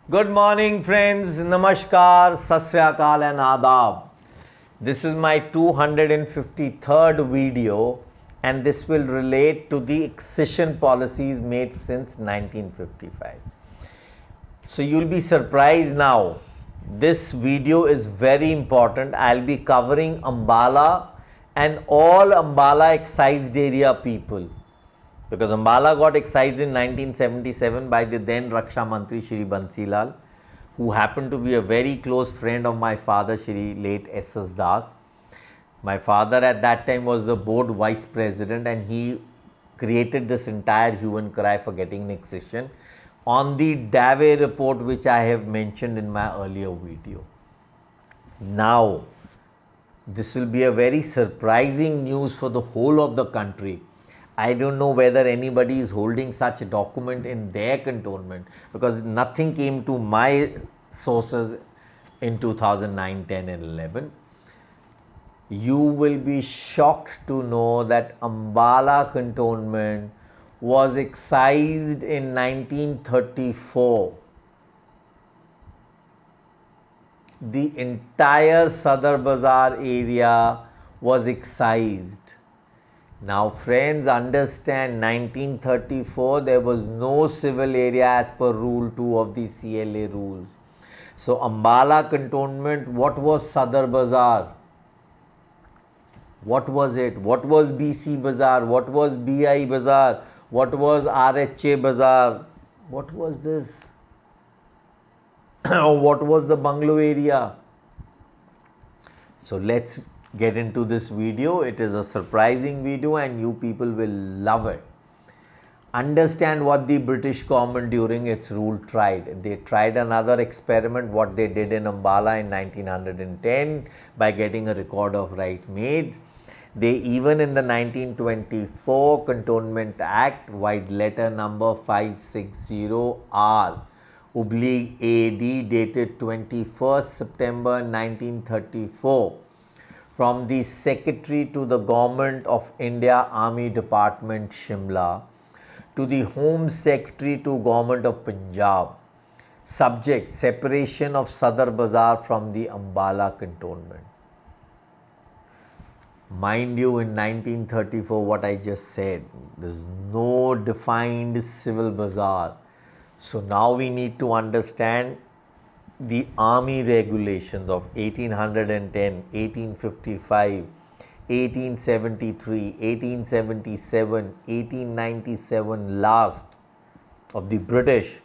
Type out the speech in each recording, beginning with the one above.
Good morning, friends. Namaskar, Sat Sri Akal and Adab. This is my 253rd video, and this will relate to the excision policies made since 1955. So you'll be surprised now. This video is very important. I'll be covering Ambala and all Ambala excised area people, because Ambala got excised in 1977 by the then Raksha Mantri Shri Bansilal, who happened to be a very close friend of my father, Shri late S.S. Das. My father at that time was the board vice president, and he created this entire hue and cry for getting an excision on the Dave report, which I have mentioned in my earlier video. Now, this will be a very surprising news for the whole of the country. I don't know whether anybody is holding such a document in their cantonment, because nothing came to my sources in 2009, 10 and 11. You will be shocked to know that Ambala Cantonment was excised in 1934. The entire Sadar Bazar area was excised. Now friends, understand, 1934 there was no civil area as per rule 2 of the CLA rules. So Ambala Cantonment, what was Sadar Bazar? What was it? What was BC Bazar? What was BI Bazar? What was RHA Bazar? What was this? Or what was the bungalow area? So let's get into this video. It is a surprising video and you people will love it. Understand what the British government during its rule tried. They tried another experiment, what they did in Ambala in 1910 by getting a record of right made. They even in the 1924 Cantonment Act, wide letter number 560R /AD dated 21st September 1934, from the Secretary to the Government of India Army Department Shimla to the Home Secretary to Government of Punjab, subject separation of Sadar Bazar from the Ambala Cantonment. Mind you, in 1934, what I just said, there's no defined civil bazaar. So now we need to understand the army regulations of 1810, 1855, 1873, 1877, 1897 last of the British.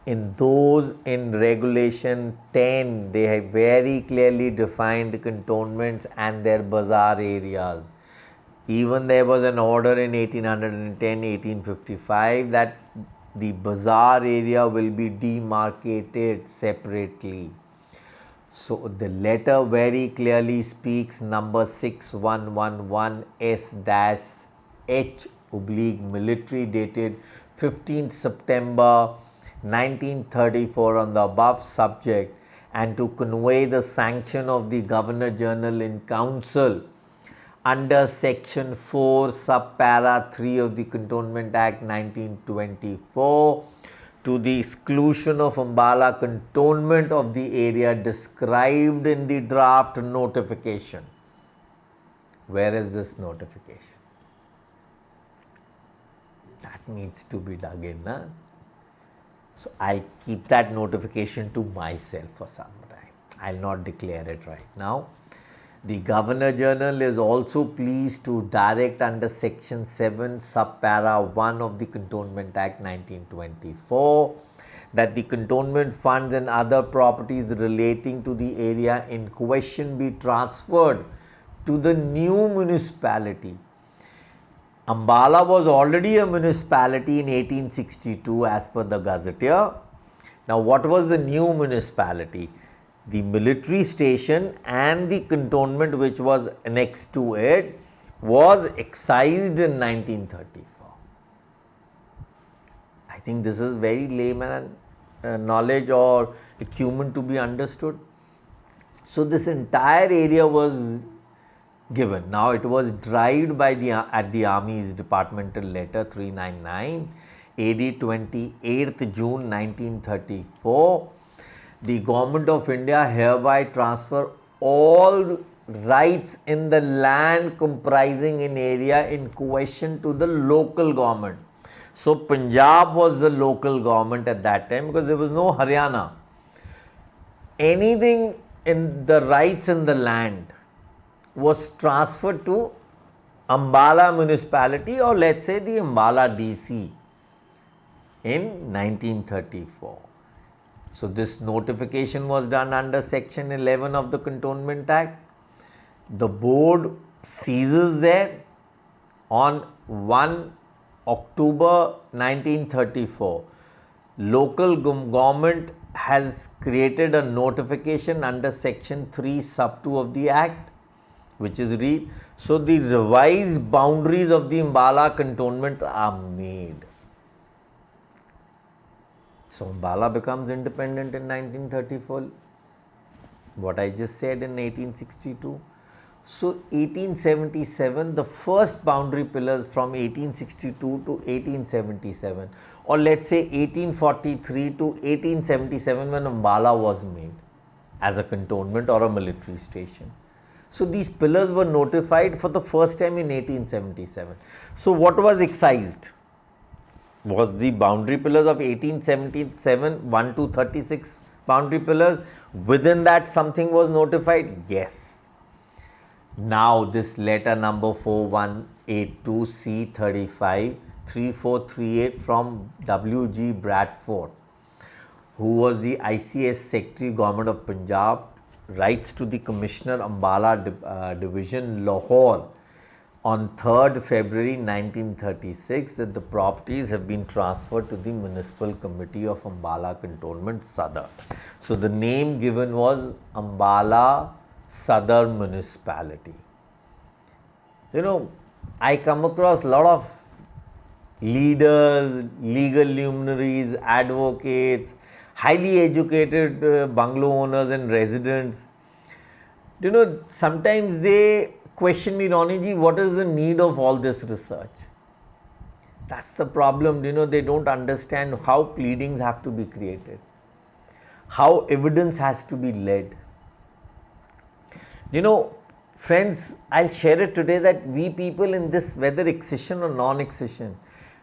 In those, in regulation 10, they have very clearly defined cantonments and their bazaar areas. Even there was an order in 1810, 1855 that the bazaar area will be demarcated separately. So the letter very clearly speaks number 6111S-H/military dated 15th September 1934 on the above subject, and to convey the sanction of the Governor General in Council under section 4 subpara 3 of the Cantonment Act 1924 to the exclusion of Ambala Cantonment of the area described in the draft notification. Where is this notification? That needs to be dug in, na? So I'll keep that notification to myself for some time. I'll not declare it right now. The Governor General is also pleased to direct under section 7 subpara 1 of the Cantonment Act 1924 that the cantonment funds and other properties relating to the area in question be transferred to the new municipality. Ambala was already a municipality in 1862 as per the gazetteer. Now what was the new municipality? The military station and the cantonment which was next to it was excised in 1934. I think this is very layman knowledge or acumen to be understood. So this entire area was given. Now it was derived by at the Army's departmental letter 399 AD 28th June 1934, the Government of India hereby transfer all rights in the land comprising in area in question to the local government. So Punjab was the local government at that time because there was no Haryana. Anything in the rights in the land was transferred to Ambala municipality, or let's say the Ambala DC in 1934. So this notification was done under section 11 of the Cantonment Act. The board ceases there on 1 October 1934. Local government has created a notification under section 3 sub 2 of the act, which is read. So the revised boundaries of the Ambala Cantonment are made. So Ambala becomes independent in 1934. What I just said in 1862. So 1877, the first boundary pillars from 1862 to 1877, or let's say 1843 to 1877, when Ambala was made as a cantonment or a military station. So these pillars were notified for the first time in 1877. So what was excised? Was the boundary pillars of 1877, 1 to 36 boundary pillars. Within that something was notified? Yes. Now this letter number 4182 C35 3438 from W.G. Bradford, who was the ICS Secretary, Government of Punjab, writes to the Commissioner Ambala Division, Lahore, on 3rd February 1936 that the properties have been transferred to the Municipal Committee of Ambala Cantonment, Sadar. So the name given was Ambala Sadar Municipality. You know, I come across a lot of leaders, legal luminaries, advocates, highly educated bungalow owners and residents. You know, sometimes they question me, Ronnie, what is the need of all this research? That's the problem. You know, they don't understand how pleadings have to be created, how evidence has to be led. You know, friends, I'll share it today that we people in this, whether excision or non-excision,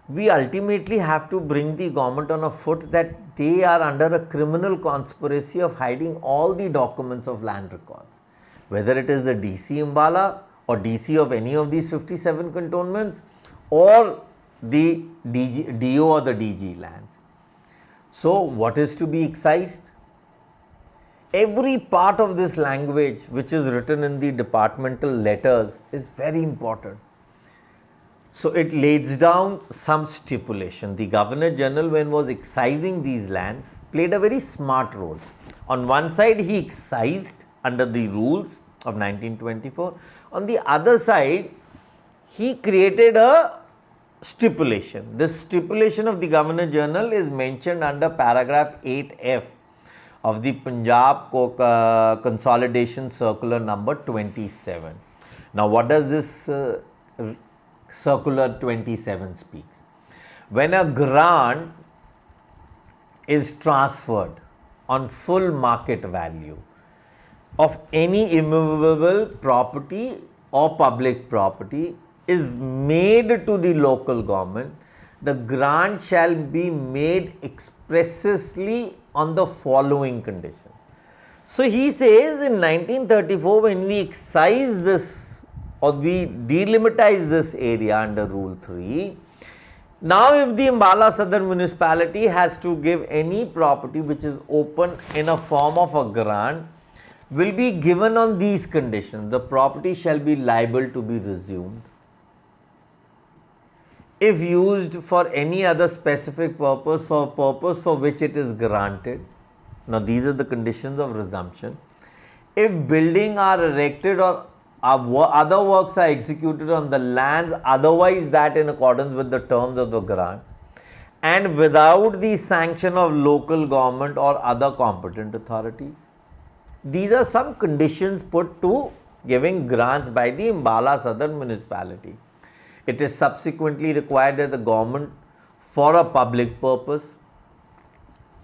we ultimately have to bring the government on a foot that they are under a criminal conspiracy of hiding all the documents of land records. Whether it is the DC Ambala or DC of any of these 57 cantonments or the DO or the DG lands. So what is to be excised? Every part of this language which is written in the departmental letters is very important. So it lays down some stipulation. The Governor General, when was excising these lands, played a very smart role. On one side, he excised under the rules of 1924. On the other side, he created a stipulation. This stipulation of the Governor General is mentioned under paragraph 8F of the Punjab Consolidation Circular number 27. Now, what does this Circular 27 speaks? When a grant is transferred on full market value of any immovable property or public property is made to the local government, the grant shall be made expressly on the following condition. So he says in 1934, when we excise this or we delimitize this area under Rule 3, now if the Ambala Southern Municipality has to give any property which is open in a form of a grant, will be given on these conditions. The property shall be liable to be resumed if used for any other specific purpose, for purpose for which it is granted. Now these are the conditions of resumption. If buildings are erected or other works are executed on the lands otherwise that in accordance with the terms of the grant and without the sanction of local government or other competent authorities. These are some conditions put to giving grants by the Ambala Southern Municipality. It is subsequently required that the government for a public purpose,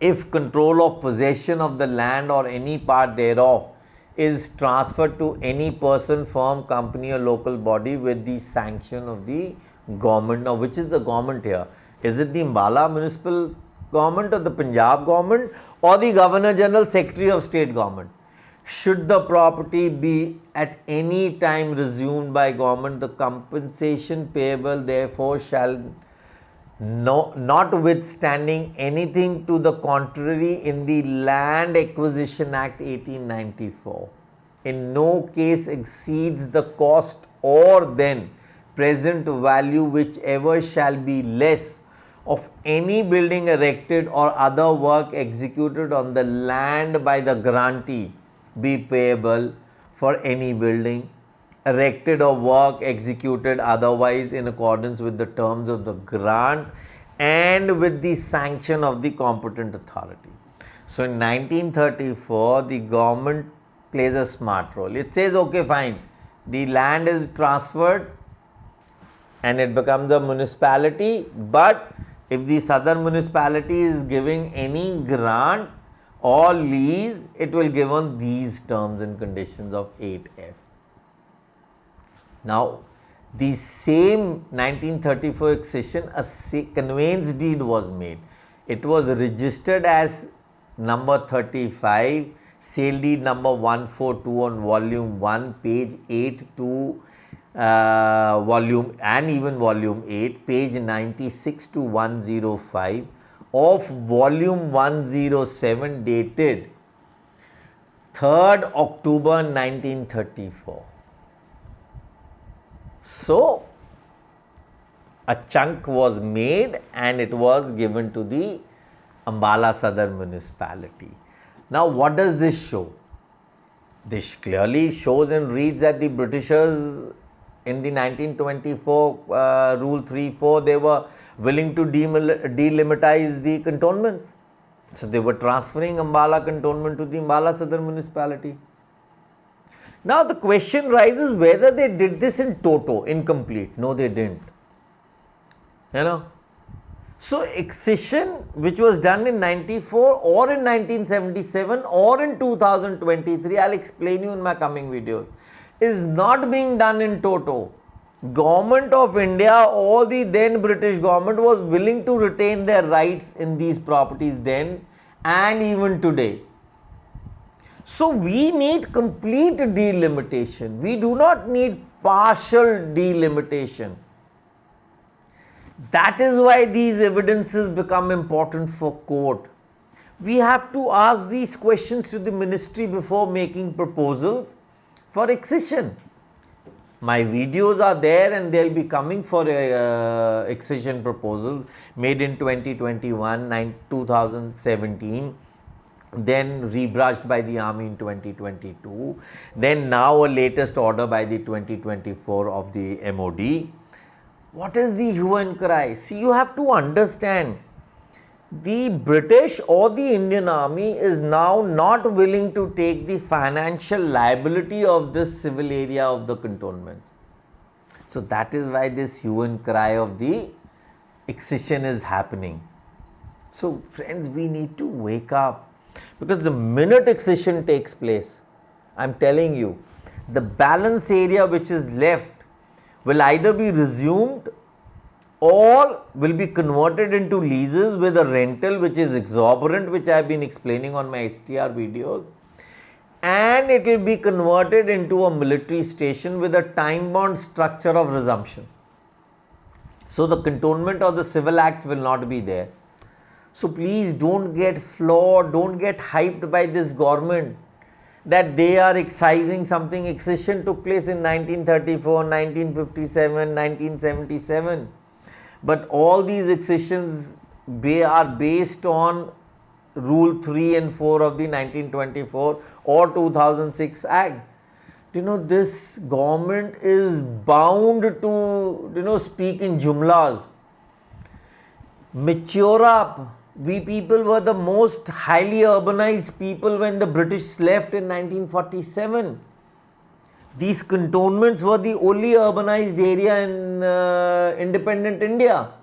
if control of possession of the land or any part thereof is transferred to any person, firm, company or local body with the sanction of the government. Now, which is the government here? Is it the Ambala municipal government or the Punjab government or the Governor General, Secretary of State government? Should the property be at any time resumed by government, the compensation payable therefore shall, notwithstanding anything to the contrary in the Land Acquisition Act 1894, in no case exceeds the cost or then present value whichever shall be less of any building erected or other work executed on the land by the grantee be payable for any building erected or work executed otherwise in accordance with the terms of the grant and with the sanction of the competent authority. So, in 1934, the government plays a smart role. It says, okay, fine, the land is transferred and it becomes a municipality, but if the southern municipality is giving any grant or lease, it will give on these terms and conditions of 8F. Now, the same 1934 accession, a conveyance deed was made. It was registered as number 35, sale deed number 142 on volume 1, page 8 to volume and even volume 8, page 96 to 105 of volume 107 dated 3rd October 1934. So, a chunk was made and it was given to the Ambala Southern municipality. Now, what does this show? This clearly shows and reads that the Britishers in the 1924 Rule 3-4, they were willing to delimitize the cantonments. So, they were transferring Ambala Cantonment to the Ambala Southern municipality. Now, the question rises whether they did this in toto, incomplete. No, they didn't. You know. So, excision which was done in 94 or in 1977 or in 2023, I will explain you in my coming videos, is not being done in toto. Government of India or the then British government was willing to retain their rights in these properties then and even today. So, we need complete delimitation. We do not need partial delimitation. That is why these evidences become important for court. We have to ask these questions to the ministry before making proposals for excision. My videos are there and they will be coming for excision proposals made in 2021, 2017. Then rebrushed by the army in 2022, then now a latest order by the 2024 of the MOD. What is the hue and cry? See, you have to understand, the British or the Indian army is now not willing to take the financial liability of this civil area of the cantonment. So, that is why this hue and cry of the excision is happening. So, friends, we need to wake up. Because the minute excision takes place, I am telling you, the balance area which is left will either be resumed or will be converted into leases with a rental which is exorbitant, which I have been explaining on my STR videos, and it will be converted into a military station with a time-bound structure of resumption. So, the cantonment or the civil acts will not be there. So, please don't get flawed, don't get hyped by this government that they are excising something. Excision took place in 1934, 1957, 1977. But all these excisions are based on Rule 3 and 4 of the 1924 or 2006 Act. You know, this government is bound to, speak in jumlas. Mature up. We people were the most highly urbanized people when the British left in 1947. These cantonments were the only urbanized area in independent India.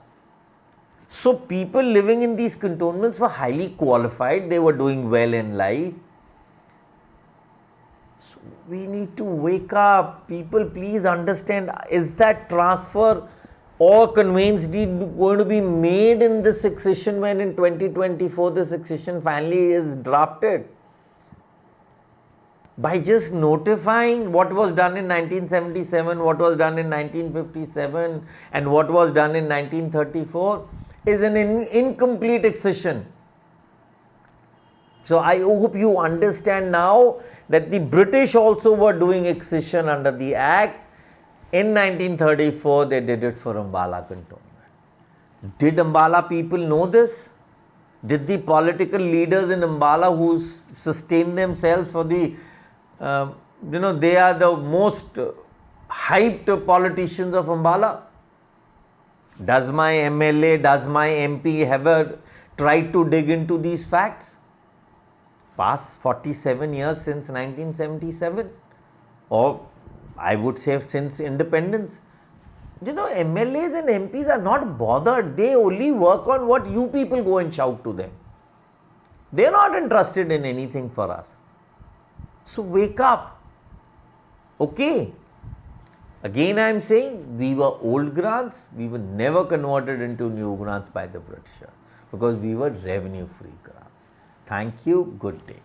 So people living in these cantonments were highly qualified, they were doing well in life. So we need to wake up. People, please understand, is that transfer or conveyance deed going to be made in this succession when in 2024 the succession finally is drafted? By just notifying what was done in 1977, what was done in 1957 and what was done in 1934 is an incomplete accession. So I hope you understand now that the British also were doing accession under the Act. In 1934 they did it for Ambala Cantonment. Did Ambala people know this? Did the political leaders in Ambala who sustained themselves for the they are the most hyped politicians of Ambala? Does my MLA, does my MP ever try to dig into these facts? Past 47 years since 1977, or I would say since independence. MLAs and MPs are not bothered. They only work on what you people go and shout to them. They are not interested in anything for us. So wake up. Okay. Again I am saying, we were old grants, we were never converted into new grants by the Britishers because we were revenue free grants. Thank you, good day.